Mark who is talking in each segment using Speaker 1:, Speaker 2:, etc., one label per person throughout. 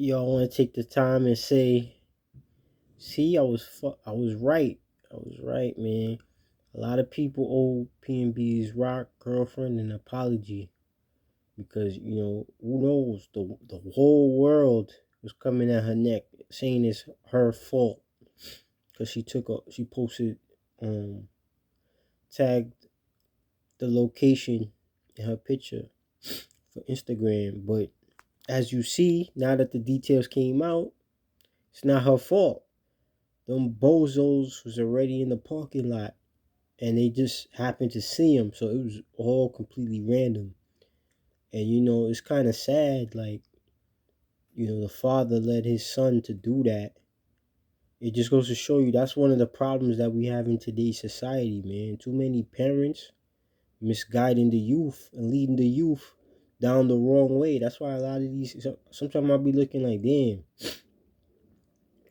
Speaker 1: Yo, I want to take the time and say, see, I was right. I was right, man. A lot of people owe Pnb's Rock girlfriend an apology because who knows, the whole world was coming at her neck saying it's her fault because she posted tagged the location in her picture for Instagram, but as you see now that the details came out, it's not her fault. Them bozos was already in the parking lot and they just happened to see him, so it was all completely random. And it's kind of sad, like, the father led his son to do that. It just goes to show you that's one of the problems that we have in today's society, man. Too many parents misguiding the youth and leading the youth down the wrong way. That's why a lot of these, sometimes I'll be looking like, damn,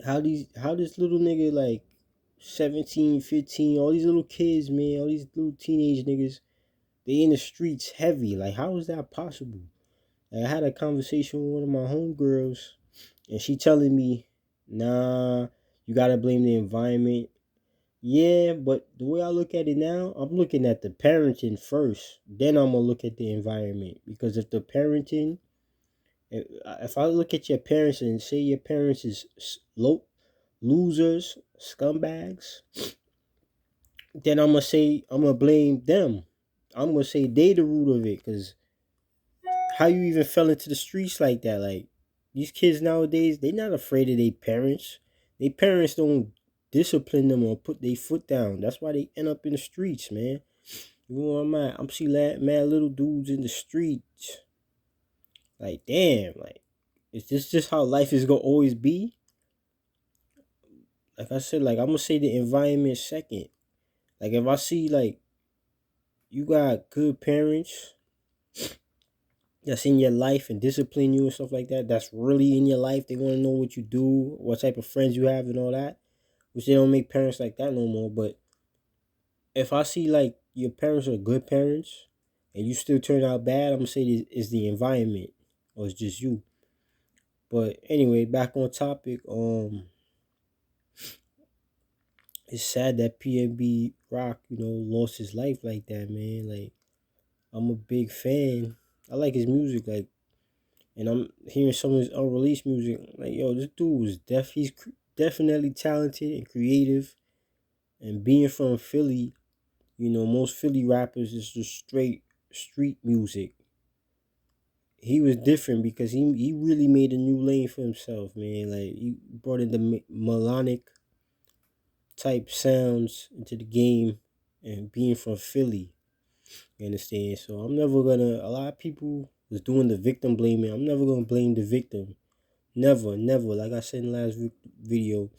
Speaker 1: how this little nigga like 17, 15, all these little kids, man, all these little teenage niggas, they in the streets heavy. Like, how is that possible? Like, I had a conversation with one of my homegirls, and she telling me, nah, you gotta blame the environment. Yeah, but the way I look at it now, I'm looking at the parenting first. Then I'm gonna look at the environment. Because if the parenting, if I look at your parents and say your parents is low, losers, scumbags, then I'm gonna blame them. I'm gonna say they the root of it, cause how you even fell into the streets like that? Like, these kids nowadays, they not afraid of their parents. Their parents don't discipline them or put their foot down. That's why they end up in the streets, man. You know what I'm at? I'm see mad little dudes in the streets. Like, damn, like, is this just how life is gonna always be? Like I said, like, I'm gonna say the environment second. Like, if I see like you got good parents that's in your life and discipline you and stuff like that, that's really in your life, they want to know what you do, what type of friends you have and all that, which they don't make parents like that no more. But if I see like your parents are good parents and you still turn out bad, I'm gonna say it's the environment or it's just you. But anyway, back on topic. It's sad that Pnb Rock, lost his life like that, man. Like, I'm a big fan. I like his music, like, and I'm hearing some of his unreleased music. Like, yo, this dude was he's definitely talented and creative. And being from Philly, most Philly rappers is just straight street music. He was different because he really made a new lane for himself, man. Like, he brought in the melodic type sounds into the game, and being from Philly, you understand? So I'm never gonna. A lot of people was doing the victim blaming. I'm never gonna blame the victim. Never, never. Like I said in the last video,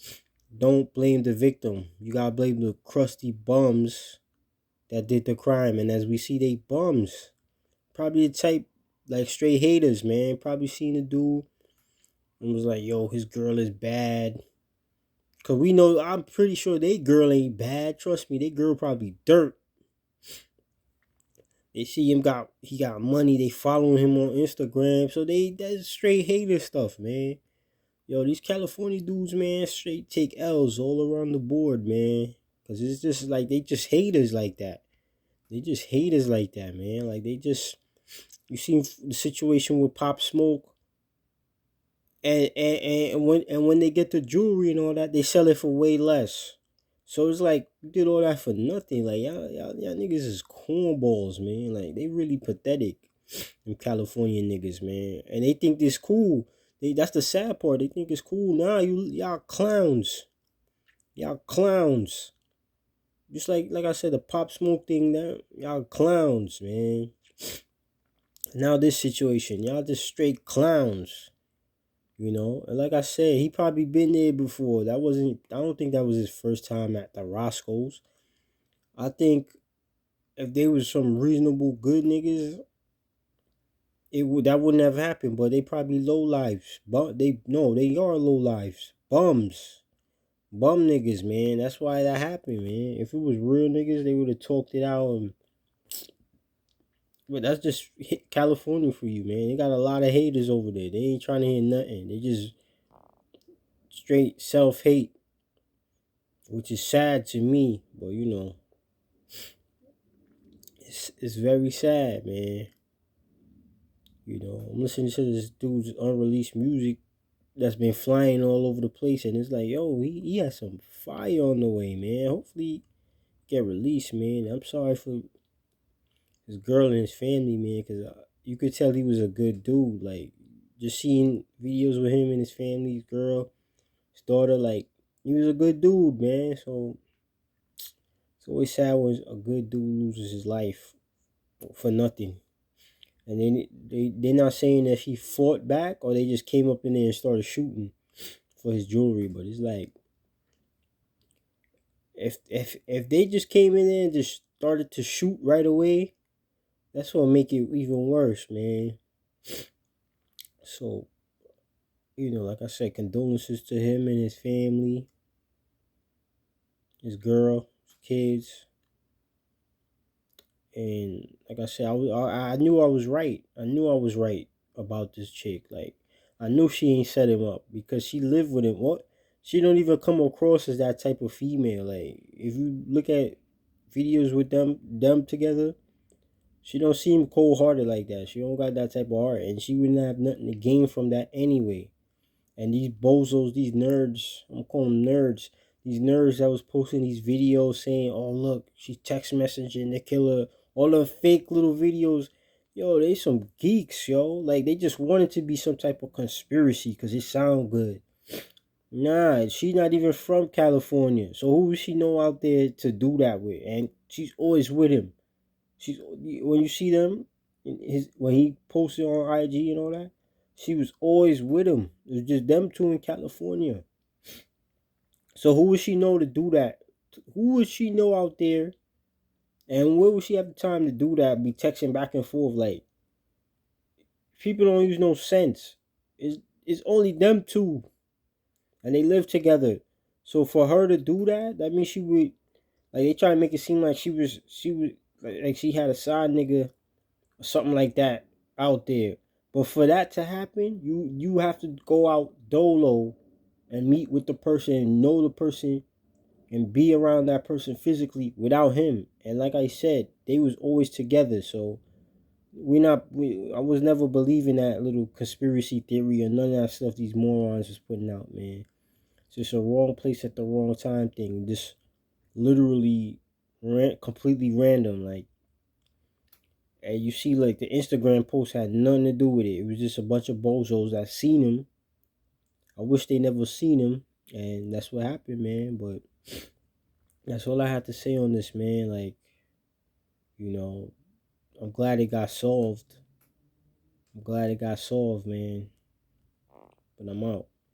Speaker 1: don't blame the victim. You gotta blame the crusty bums that did the crime. And as we see, they bums. Probably the type like straight haters, man. Probably seen a dude and was like, "Yo, his girl is bad." Cause we know, I'm pretty sure they girl ain't bad. Trust me, they girl probably dirt. They see he got money. They following him on Instagram, so that's straight hater stuff, man. Yo, these California dudes, man, straight take L's all around the board, man. Cause it's just like they just haters like that. They just haters like that, man. Like, they just, you seen the situation with Pop Smoke, and when they get the jewelry and all that, they sell it for way less. So it's like you did all that for nothing. Like, y'all niggas is cornballs, man. Like, they really pathetic. Them California niggas, man. And they think this cool. That's the sad part. They think it's cool. Nah, y'all clowns. Y'all clowns. Just like I said, the Pop Smoke thing, that y'all clowns, man. Now this situation, y'all just straight clowns. And like I said, he probably been there before. I don't think that was his first time at the Roscoe's. I think if they was some reasonable good niggas, that wouldn't have happened. But they probably low lives. But they are low lives. Bums. Bum niggas, man. That's why that happened, man. If it was real niggas, they would have talked it out and But that's just California for you, man. They got a lot of haters over there. They ain't trying to hear nothing. They just straight self hate, which is sad to me. But it's very sad, man. I'm listening to this dude's unreleased music that's been flying all over the place, and it's like, yo, he has some fire on the way, man. Hopefully, get released, man. I'm sorry for his girl and his family, man, because you could tell he was a good dude. Like, just seeing videos with him and his family, his girl, his daughter, like, he was a good dude, man. So it's always sad when a good dude loses his life for nothing. And then they're not saying that he fought back or they just came up in there and started shooting for his jewelry. But it's like, if they just came in there and just started to shoot right away, that's what make it even worse, man. So, like I said, condolences to him and his family, his girl, his kids. And like I said, I knew I was right. I knew I was right about this chick. Like, I knew she ain't set him up because she lived with him. What? She don't even come across as that type of female. Like, if you look at videos with them together, she don't seem cold hearted like that. She don't got that type of heart, and she wouldn't have nothing to gain from that anyway. And these bozos, these nerds, I'm calling them nerds. These nerds that was posting these videos saying, "Oh look, she's text messaging the killer." All the fake little videos, yo, they some geeks, yo. Like they just wanted to be some type of conspiracy because it sound good. Nah, she not even from California. So who would she know out there to do that with? And she's always with him. She's when you see them, when he posted on IG and all that, she was always with him. It was just them two in California. So who would she know to do that? Who would she know out there? And where would she have the time to do that? Be texting back and forth like people don't use no sense. It's only them two, and they live together. So for her to do that, that means she would like they try to make it seem like she was like she had a side nigga or something like that out there. But for that to happen, you have to go out dolo and meet with the person and know the person and be around that person physically without him. And like I said, they was always together. So I was never believing that little conspiracy theory or none of that stuff these morons was putting out, man. It's just a wrong place at the wrong time thing. Just literally completely random. Like, and you see, like, the Instagram post had nothing to do with it. It was just a bunch of bozos that seen him. I wish they never seen him. And that's what happened, man. But that's all I have to say on this, man. Like, you know, I'm glad it got solved. I'm glad it got solved, man. But I'm out.